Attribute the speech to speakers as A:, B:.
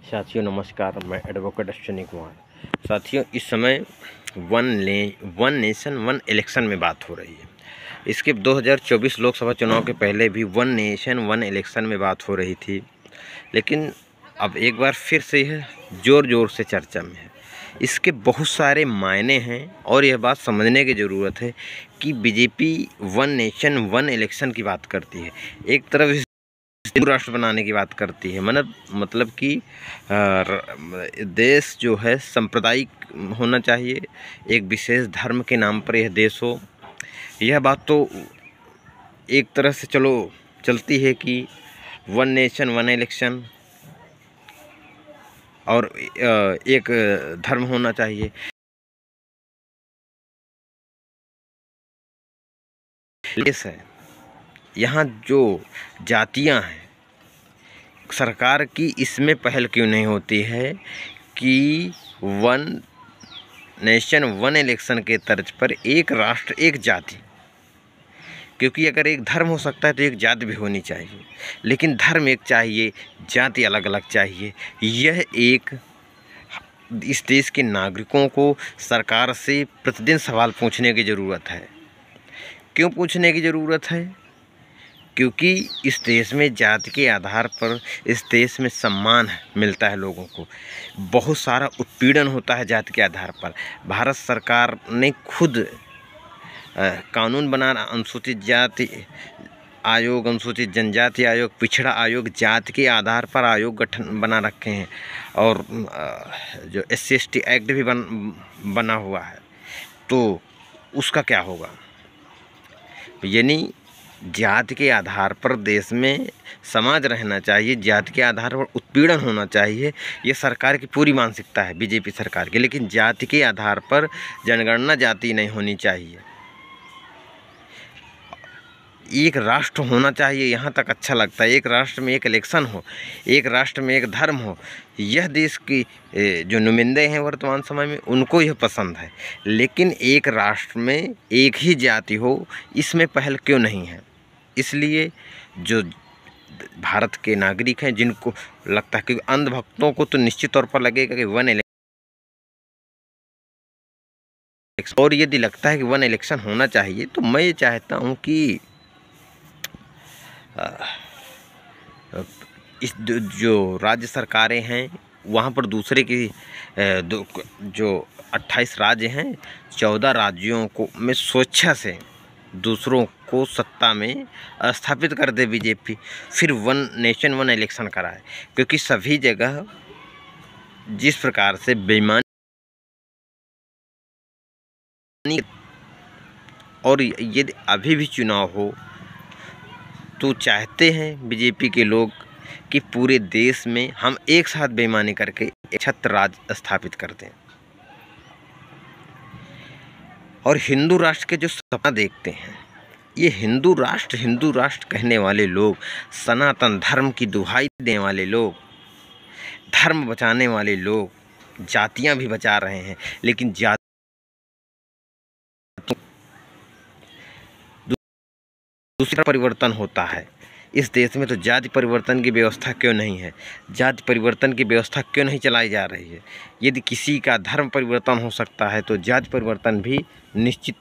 A: साथियों नमस्कार, मैं एडवोकेट अश्विनी कुमार। साथियों, इस समय वन नेशन वन इलेक्शन में बात हो रही है। इसके 2024 लोकसभा चुनाव के पहले भी वन नेशन वन इलेक्शन में बात हो रही थी, लेकिन अब एक बार फिर से यह ज़ोर से चर्चा में है। इसके बहुत सारे मायने हैं और यह बात समझने की ज़रूरत है कि BJP one nation one election की बात करती है, एक तरफ हिंदू राष्ट्र बनाने की बात करती है, मतलब कि देश जो है सांप्रदायिक होना चाहिए, एक विशेष धर्म के नाम पर यह देश हो। यह बात तो एक तरह से चलती है कि वन नेशन वन इलेक्शन और एक धर्म होना चाहिए। देश है, यहाँ जो जातियाँ हैं, सरकार की इसमें पहल क्यों नहीं होती है कि वन नेशन वन इलेक्शन के तर्ज पर एक राष्ट्र एक जाति, क्योंकि अगर एक धर्म हो सकता है तो एक जाति भी होनी चाहिए, लेकिन धर्म एक चाहिए, जाति अलग अलग चाहिए। यह एक इस देश के नागरिकों को सरकार से प्रतिदिन सवाल पूछने की ज़रूरत है। क्यों पूछने की ज़रूरत है? क्योंकि इस देश में जाति के आधार पर इस देश में सम्मान मिलता है लोगों को, बहुत सारा उत्पीड़न होता है जाति के आधार पर। भारत सरकार ने खुद कानून बनाना, अनुसूचित जाति आयोग, अनुसूचित जनजाति आयोग, पिछड़ा आयोग, जाति के आधार पर आयोग गठन बना रखे हैं, और जो SC/ST एक्ट भी बना हुआ है। तो उसका क्या होगा? यानी जाति के आधार पर देश में समाज रहना चाहिए, जाति के आधार पर उत्पीड़न होना चाहिए, ये सरकार की पूरी मानसिकता है, बीजेपी सरकार की। लेकिन जाति के आधार पर जनगणना जाति नहीं होनी चाहिए, एक राष्ट्र होना चाहिए, यहाँ तक अच्छा लगता है। एक राष्ट्र में एक इलेक्शन हो, एक राष्ट्र में एक धर्म हो, यह देश की जो नुमाइंदे हैं वर्तमान समय में उनको यह पसंद है। लेकिन एक राष्ट्र में एक ही जाति हो, इसमें पहल क्यों नहीं है? इसलिए जो भारत के नागरिक हैं, जिनको लगता है कि अंधभक्तों को तो निश्चित तौर पर लगेगा कि वन इलेक्शन, और यदि लगता है कि वन इलेक्शन होना चाहिए, तो मैं ये चाहता हूँ कि इस जो राज्य सरकारें हैं वहाँ पर दूसरे की जो 28 राज्य हैं, 14 राज्यों को में स्वेच्छा से दूसरों को सत्ता में स्थापित कर दे बीजेपी, फिर वन नेशन वन इलेक्शन कराए। क्योंकि सभी जगह जिस प्रकार से बेईमानी, और यदि अभी भी चुनाव हो तो चाहते हैं बीजेपी के लोग कि पूरे देश में हम एक साथ बेईमानी करके एक छत्र राज स्थापित कर दें। और हिंदू राष्ट्र के जो सपना देखते हैं, ये हिंदू राष्ट्र कहने वाले लोग, सनातन धर्म की दुहाई देने वाले लोग, धर्म बचाने वाले लोग जातियां भी बचा रहे हैं, लेकिन दूसरा परिवर्तन होता है इस देश में, तो जाति परिवर्तन की व्यवस्था क्यों नहीं है? जाति परिवर्तन की व्यवस्था क्यों नहीं चलाई जा रही है? यदि किसी का धर्म परिवर्तन हो सकता है तो जाति परिवर्तन भी निश्चित